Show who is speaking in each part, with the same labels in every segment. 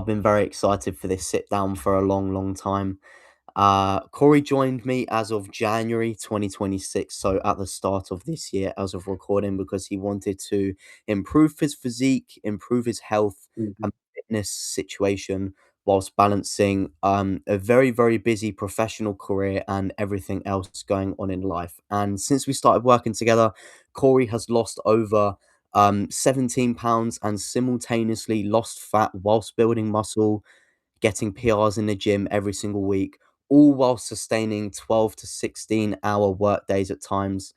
Speaker 1: I've been very excited for this sit down for a long, long time. Cory joined me as of January 2026, so at the start of this year, as of recording, because he wanted to improve his physique, improve his health
Speaker 2: Mhm.
Speaker 1: and fitness situation, whilst balancing a very, very busy professional career and everything else going on in life. And since we started working together, Cory has lost over 17 pounds and simultaneously lost fat whilst building muscle, getting PRs in the gym every single week, all while sustaining 12 to 16-hour work days at times,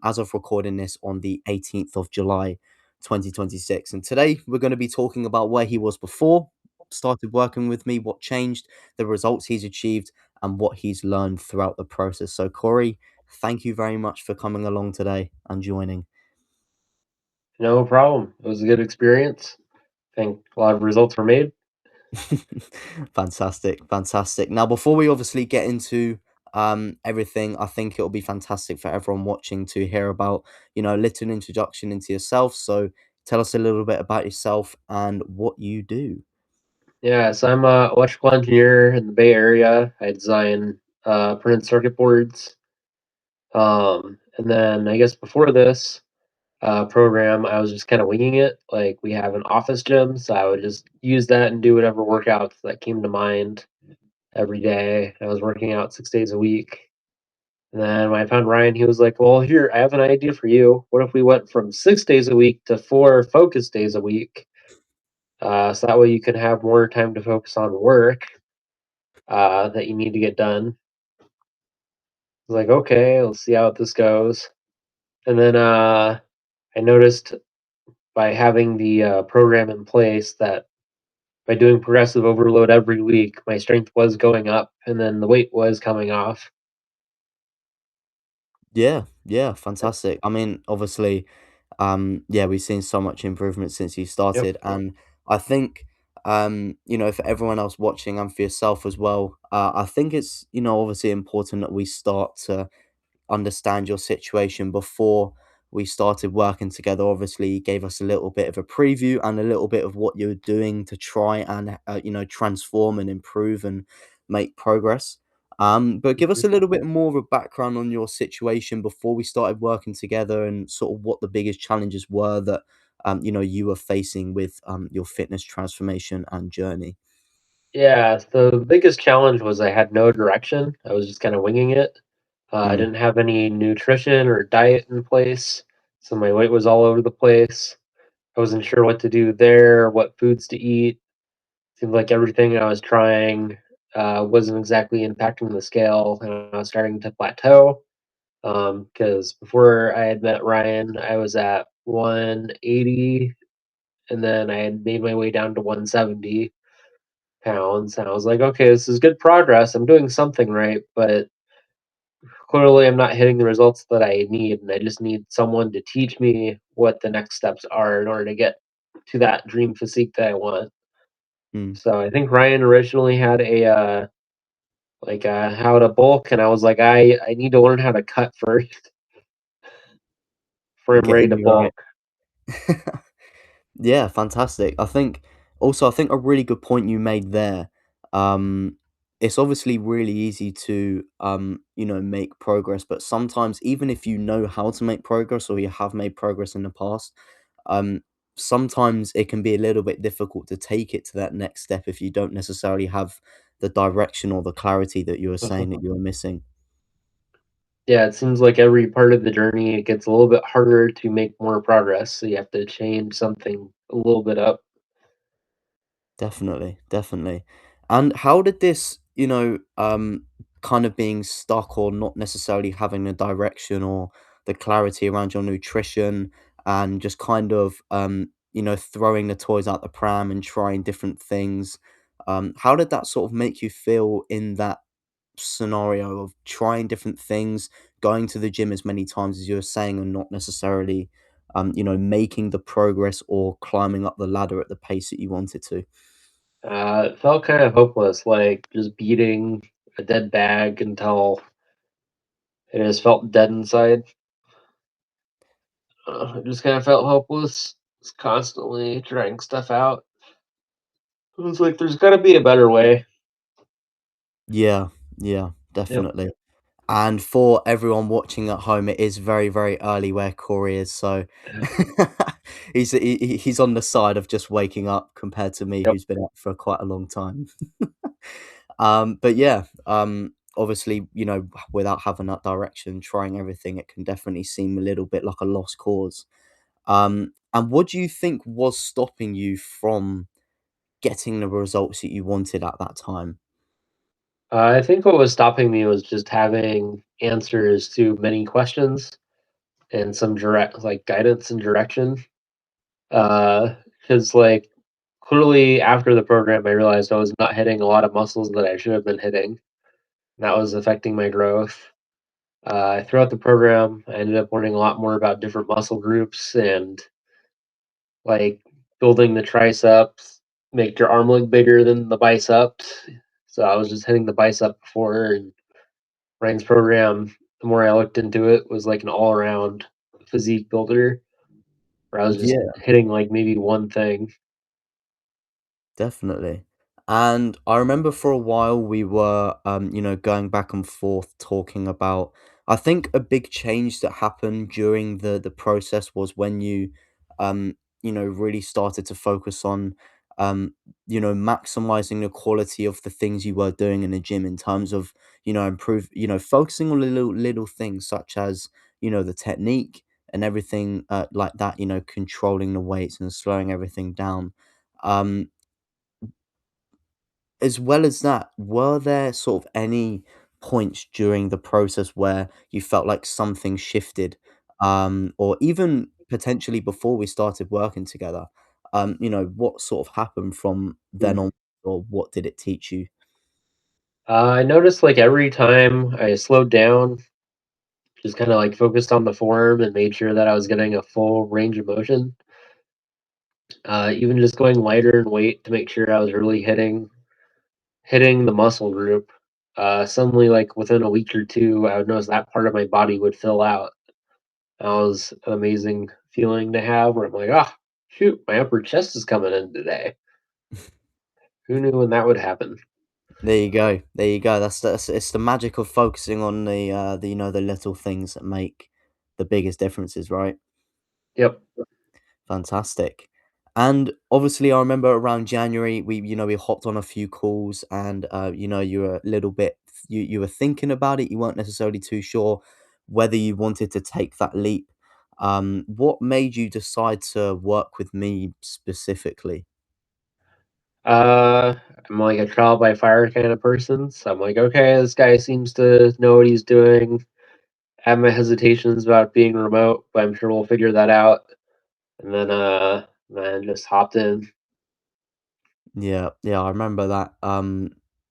Speaker 1: as of recording this on the 18th of July, 2026. And today we're going to be talking about where he was before, started working with me, what changed, the results he's achieved, and what he's learned throughout the process. So, Cory, thank you very much for coming along today and joining.
Speaker 2: No problem. It was a good experience. I think a lot of results were made.
Speaker 1: Fantastic, fantastic. Now, before we obviously get into everything, I think it'll be fantastic for everyone watching to hear about, a little introduction into yourself. So tell us a little bit about yourself and what you do.
Speaker 2: Yeah, so I'm a electrical engineer in the Bay Area. I design printed circuit boards. And then I guess before this program, I was just kind of winging it. Like we have an office gym, so I would just use that and do whatever workouts that came to mind every day. I was working out 6 days a week. And then when I found Ryan, he was like, "Well, here, I have an idea for you. What if we went from 6 days a week to 4 focus days a week? So that way you can have more time to focus on work that you need to get done." I was like, "Okay, let's see how this goes." And then I noticed by having the program in place that by doing progressive overload every week, my strength was going up and then the weight was coming off.
Speaker 1: Yeah, yeah, fantastic. I mean, obviously, yeah, we've seen so much improvement since you
Speaker 2: Yep.
Speaker 1: started, and I think, for everyone else watching and for yourself as well, I think it's, obviously important that we start to understand your situation before we started working together. Obviously, you gave us a little bit of a preview and a little bit of what you're doing to try and transform and improve and make progress. But give us
Speaker 2: Mhm.
Speaker 1: a little bit more of a background on your situation before we started working together and sort of what the biggest challenges were that you were facing with your fitness transformation and journey.
Speaker 2: Yeah, so the biggest challenge was I had no direction. I was just kind of winging it. I
Speaker 1: Mm,
Speaker 2: didn't have any nutrition or diet in place, so my weight was all over the place. I wasn't sure what to do there, what foods to eat. Seemed like everything I was trying wasn't exactly impacting the scale, and I was starting to plateau. Because before I had met Ryan, I was at 180, and then I had made my way down to 170 pounds, and I was like, okay, this is good progress. I'm doing something right, but clearly I'm not hitting the results that I need, and I just need someone to teach me what the next steps are in order to get to that dream physique that I want.
Speaker 1: mm.
Speaker 2: So I think Ryan originally had a how to bulk, and I was like, I need to learn how to cut first before I'm ready
Speaker 1: Getting
Speaker 2: to
Speaker 1: you right.
Speaker 2: bulk.
Speaker 1: Yeah, fantastic. I think a really good point you made there. It's obviously really easy to make progress, but sometimes even if you know how to make progress or you have made progress in the past, um sometimes it can be a little bit difficult to take it to that next step if you don't necessarily have the direction or the clarity that you were saying that you were missing.
Speaker 2: Yeah, it seems like every part of the journey it gets a little bit harder to make more progress. So you have to change something a little bit up.
Speaker 1: Definitely, definitely. And how did this, kind of being stuck or not necessarily having a direction or the clarity around your nutrition and just kind of, throwing the toys out the pram and trying different things, how did that sort of make you feel in that scenario of trying different things, going to the gym as many times as you were saying, and not necessarily, making the progress or climbing up the ladder at the pace that you wanted to?
Speaker 2: It felt kind of hopeless, like just beating a dead bag until it just felt dead inside. It just kind of felt hopeless. Just constantly trying stuff out. I was like, "There's gotta be a better way."
Speaker 1: Yeah, yeah,
Speaker 2: Yep.
Speaker 1: definitely. And for everyone watching at home, it is very, very early where Corey is, so he's on the side of just waking up compared to me,
Speaker 2: Yep.
Speaker 1: who's been up for quite a long time. But yeah, obviously, without having that direction, trying everything, it can definitely seem a little bit like a lost cause. And what do you think was stopping you from getting the results that you wanted at that time?
Speaker 2: I think what was stopping me was just having answers to many questions and some direct like, guidance and direction. Because like, clearly after the program, I realized I was not hitting a lot of muscles that I should have been hitting. That was affecting my growth. Throughout the program, I ended up learning a lot more about different muscle groups and, like, building the triceps, make your arm look bigger than the biceps. So I was just hitting the bicep before, and Ryan's program, the more I looked into it, was like an all-around physique builder where I was just
Speaker 1: Yeah.
Speaker 2: hitting, like, maybe one thing.
Speaker 1: Definitely. And I remember for a while we were, going back and forth talking about. I think a big change that happened during the process was when you, really started to focus on, maximizing the quality of the things you were doing in the gym in terms of, focusing on little things such as, the technique and everything like that. Controlling the weights and slowing everything down. Um, as well as that, were there sort of any points during the process where you felt like something shifted, or even potentially before we started working together? What sort of happened from then
Speaker 2: Mm.
Speaker 1: on, or what did it teach you?
Speaker 2: I noticed, like, every time I slowed down, just kinda, like, focused on the form and made sure that I was getting a full range of motion, even just going lighter in weight to make sure I was really hitting the muscle group. Suddenly, like, within a week or 2, I would notice that part of my body would fill out. That was an amazing feeling to have where I'm like, "Ah, shoot, my upper chest is coming in today. Who knew when that would happen?"
Speaker 1: There you go. There you go. That's it's the magic of focusing on the little things that make the biggest differences, right?
Speaker 2: Yep.
Speaker 1: Fantastic. And obviously, I remember around January, we hopped on a few calls, and you were a little bit, you were thinking about it. You weren't necessarily too sure whether you wanted to take that leap. What made you decide to work with me specifically?
Speaker 2: Uh, I'm like a trial by fire kind of person, so I'm like, "Okay, this guy seems to know what he's doing." I have my hesitations about being remote, but I'm sure we'll figure that out. And then just hopped in.
Speaker 1: Yeah, yeah, I remember that.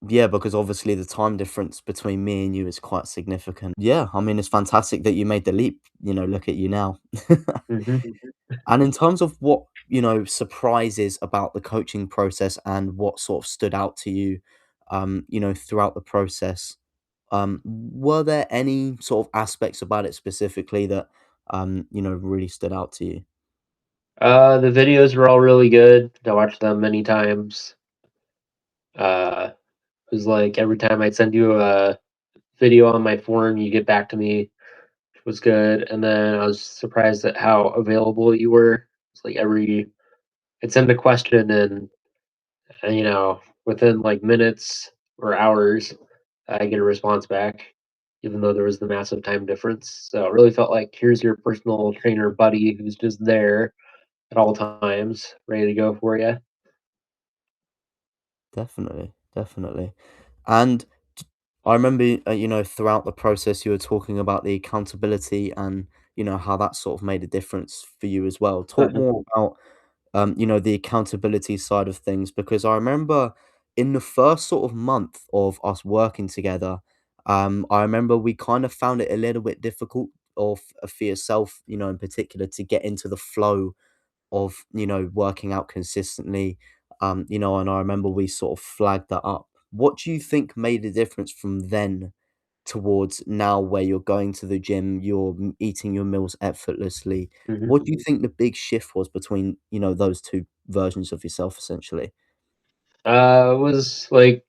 Speaker 1: Yeah, because obviously the time difference between me and you is quite significant. Yeah, I mean, it's fantastic that you made the leap. Look at you now.
Speaker 2: Mhm.
Speaker 1: And in terms of what, surprises about the coaching process and what sort of stood out to you, throughout the process, were there any sort of aspects about it specifically that, really stood out to you?
Speaker 2: The videos were all really good. I watched them many times. It was like every time I'd send you a video on my form, you get back to me, which was good. And then I was surprised at how available you were. It's like I'd send a question and within like minutes or hours, I get a response back, even though there was the massive time difference. So it really felt like here's your personal trainer buddy who's just there at all times, ready to go for you.
Speaker 1: Definitely, definitely. And I remember, throughout the process, you were talking about the accountability and, how that sort of made a difference for you as well. Talk more about, the accountability side of things, because I remember in the first sort of month of us working together, I remember we kind of found it a little bit difficult for yourself, in particular, to get into the flow of, working out consistently. And I remember we sort of flagged that up. What do you think made a difference from then towards now where you're going to the gym, you're eating your meals effortlessly?
Speaker 2: Mhm.
Speaker 1: What do you think the big shift was between, those two versions of yourself essentially?
Speaker 2: It was like,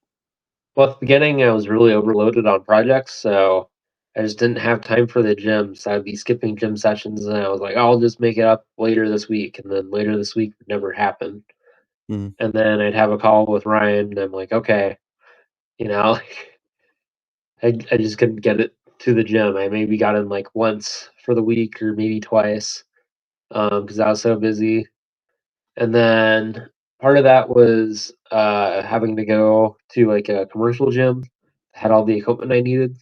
Speaker 2: well, at the beginning, I was really overloaded on projects, so I just didn't have time for the gym. So I'd be skipping gym sessions, and I was like, I'll just make it up later this week. And then later this week would never happen.
Speaker 1: Mm,
Speaker 2: And then I'd have a call with Ryan, and I'm like, okay, you know, I just couldn't get it to the gym. I maybe got in like once for the week or maybe twice because I was so busy. And then part of that was having to go to like a commercial gym, had all the equipment I needed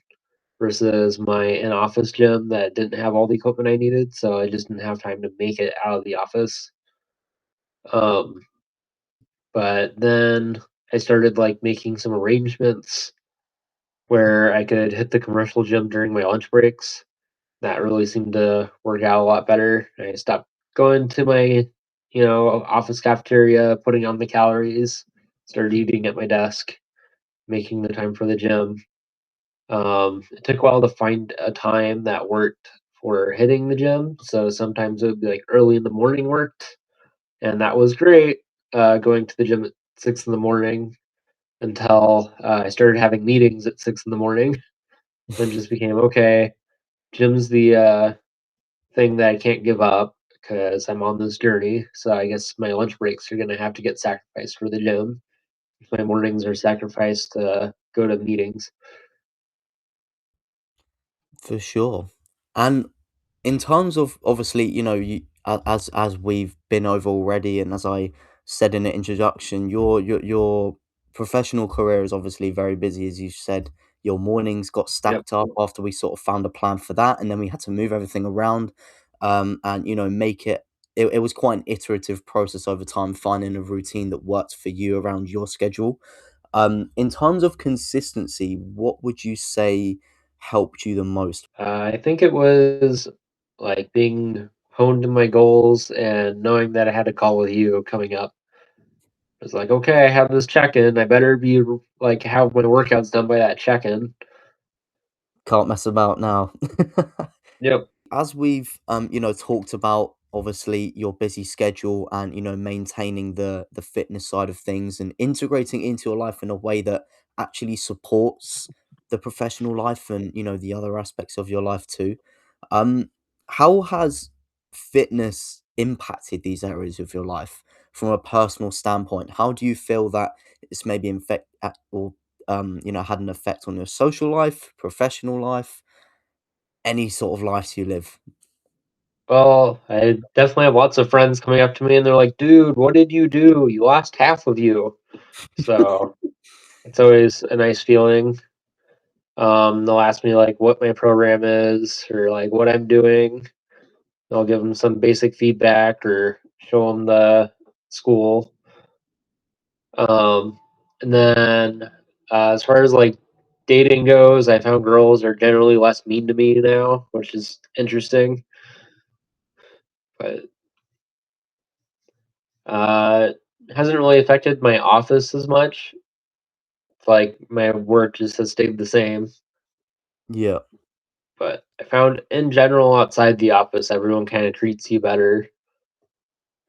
Speaker 2: versus my in-office gym that didn't have all the equipment I needed, so I just didn't have time to make it out of the office. Um, but then I started like making some arrangements where I could hit the commercial gym during my lunch breaks. That really seemed to work out a lot better. I stopped going to my, office cafeteria, putting on the calories, started eating at my desk, making the time for the gym. It took a while to find a time that worked for hitting the gym. So sometimes it would be like early in the morning worked, and that was great. Going to the gym at 6 in the morning until I started having meetings at 6 in the morning. Then just became okay. Gym's the thing that I can't give up because I'm on this journey. So I guess my lunch breaks are gonna have to get sacrificed for the gym. My mornings are sacrificed to go to meetings.
Speaker 1: for sure. And in terms of obviously, as we've been over already, and as I said in the introduction, your professional career is obviously very busy, as you said. Your mornings got
Speaker 2: Yep.
Speaker 1: stacked up after we sort of found a plan for that, and then we had to move everything around, and make it. It was quite an iterative process over time, finding a routine that worked for you around your schedule. In terms of consistency, what would you say helped you the most?
Speaker 2: I think it was like being honed in my goals and knowing that I had a call with you coming up. It's like, okay, I have this check in. I better be like have my workouts done by that check in.
Speaker 1: Can't mess about now.
Speaker 2: Yep.
Speaker 1: As we've talked about obviously your busy schedule and maintaining the fitness side of things and integrating into your life in a way that actually supports the professional life and the other aspects of your life too. um how has fitness impacted these areas of your life from a personal standpoint? How do you feel that it's maybe or had an effect on your social life, professional life, any sort of life you live?
Speaker 2: Well, I definitely have lots of friends coming up to me and they're like, dude, what did you do? You lost half of you. So it's always a nice feeling. They'll ask me like what my program is or like what I'm doing. I'll give them some basic feedback or show them the school. Um, and then as far as like dating goes, I found girls are generally less mean to me now, which is interesting. But hasn't really affected my office as much. It's like my work just has stayed the same.
Speaker 1: Yeah,
Speaker 2: But I found in general outside the office, everyone kind of treats you better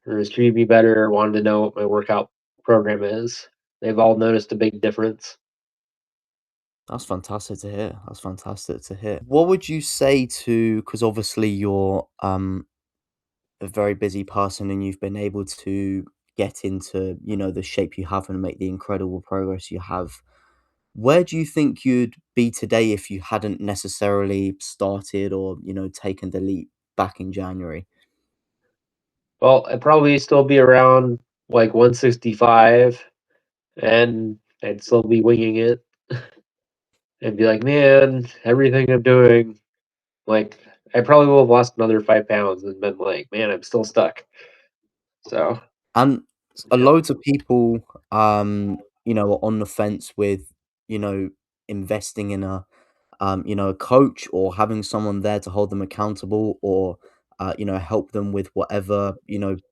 Speaker 2: or has treated me better or wanted to know what my workout program is. They've all noticed a big difference.
Speaker 1: that's fantastic to hear. That's fantastic to hear. What would you say to, because obviously you're a very busy person and you've been able to get into, the shape you have and make the incredible progress you have. Where do you think you'd be today if you hadn't necessarily started or, taken the leap back in January?
Speaker 2: Well, I'd probably still be around like 165 and I'd still be winging it and be like, man, everything I'm doing, like, I probably will have lost another 5 pounds and been like, man, I'm still stuck. So,
Speaker 1: And a
Speaker 2: yeah.
Speaker 1: loads of people, are on the fence with, investing in a coach or having someone there to hold them accountable or, help them with whatever,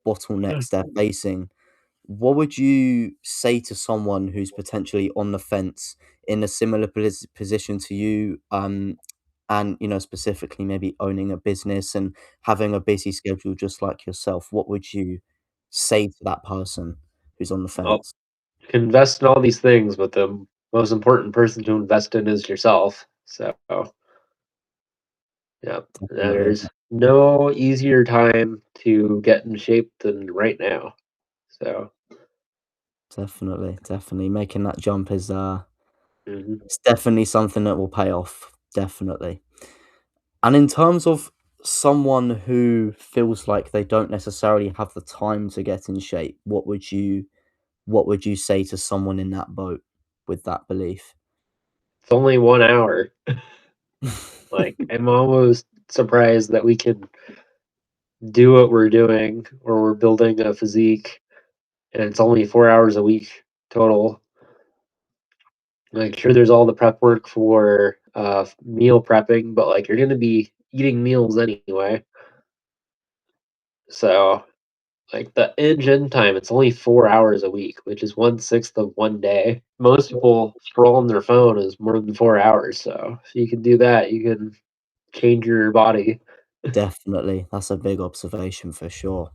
Speaker 1: bottlenecks they're facing. What would you say to someone who's potentially on the fence in a similar position to you, and specifically maybe owning a business and having a busy schedule just like yourself? What would you say to that person who's on the
Speaker 2: Well,
Speaker 1: fence?
Speaker 2: can invest in all these things, but the most important person to invest in is yourself. So, yeah,
Speaker 1: Definitely,
Speaker 2: there's no easier time to get in shape than right now. So,
Speaker 1: definitely, definitely. Making that jump is
Speaker 2: mhm.
Speaker 1: it's definitely something that will pay off. Definitely. And in terms of someone who feels like they don't necessarily have the time to get in shape, what would you say to someone in that boat with that belief?
Speaker 2: It's only 1 hour. Like, I'm almost surprised that we can do what we're doing or we're building a physique and it's only 4 hours a week total. Like, sure, there's all the prep work for, meal prepping, but, like, you're gonna be eating meals anyway. So, like, the engine time, it's only 4 hours a week, which is 1/6 of 1 day. Most people scroll on their phone is more than 4 hours, so if you can do that, you can change your body.
Speaker 1: Definitely. That's a big observation for sure.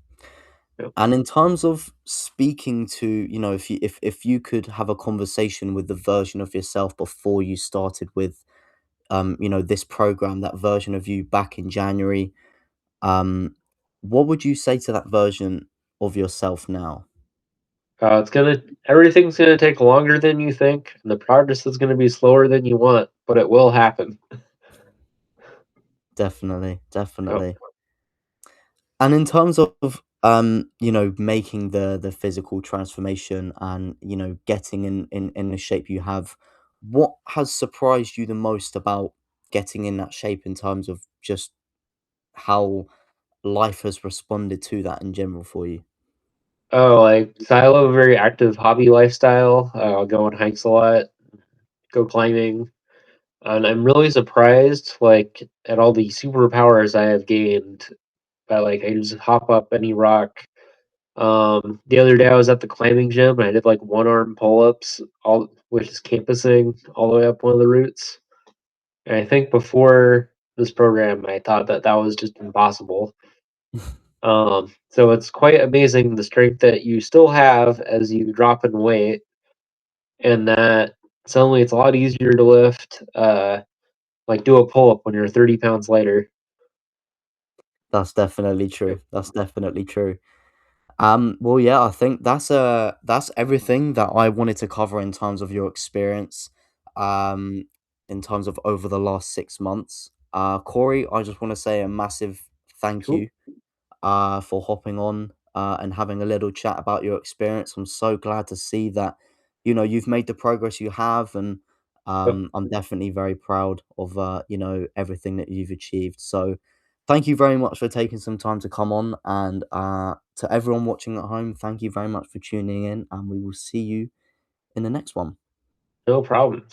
Speaker 2: Yep.
Speaker 1: And in terms of speaking to, if you could have a conversation with the version of yourself before you started with this program, that version of you back in January, um, what would you say to that version of yourself now?
Speaker 2: It's gonna everything's gonna take longer than you think, and the progress is gonna be slower than you want, but it will happen.
Speaker 1: Definitely,
Speaker 2: Yep.
Speaker 1: definitely. And in terms of making the physical transformation and getting in the shape you have, what has surprised you the most about getting in that shape in terms of just how life has responded to that in general for you?
Speaker 2: Oh, like, so I live a very active hobby lifestyle. I'll go on hikes a lot, go climbing, and I'm really surprised, like, at all the superpowers I have gained by, like, I just hop up any rock. The other day I was at the climbing gym and I did, like, one-arm pull-ups, all which is campusing all the way up one of the routes, and I think before this program, I thought that that was just impossible. So it's quite amazing the strength that you still have as you drop in weight, and that suddenly it's a lot easier to lift, like, do a pull-up when you're 30 pounds lighter.
Speaker 1: That's definitely
Speaker 2: Yep.
Speaker 1: true. That's definitely true. Well, yeah, I think that's everything that I wanted to cover in terms of your experience, um, in terms of over the last 6 months. Corey, I just want to say a massive thank
Speaker 2: Cool.
Speaker 1: you for hopping on and having a little chat about your experience. I'm so glad to see that, you've made the progress you have, and
Speaker 2: Yep.
Speaker 1: I'm definitely very proud of, everything that you've achieved. So, thank you very much for taking some time to come on, and to everyone watching at home, thank you very much for tuning in, and we will see you in the next one.
Speaker 2: No problem.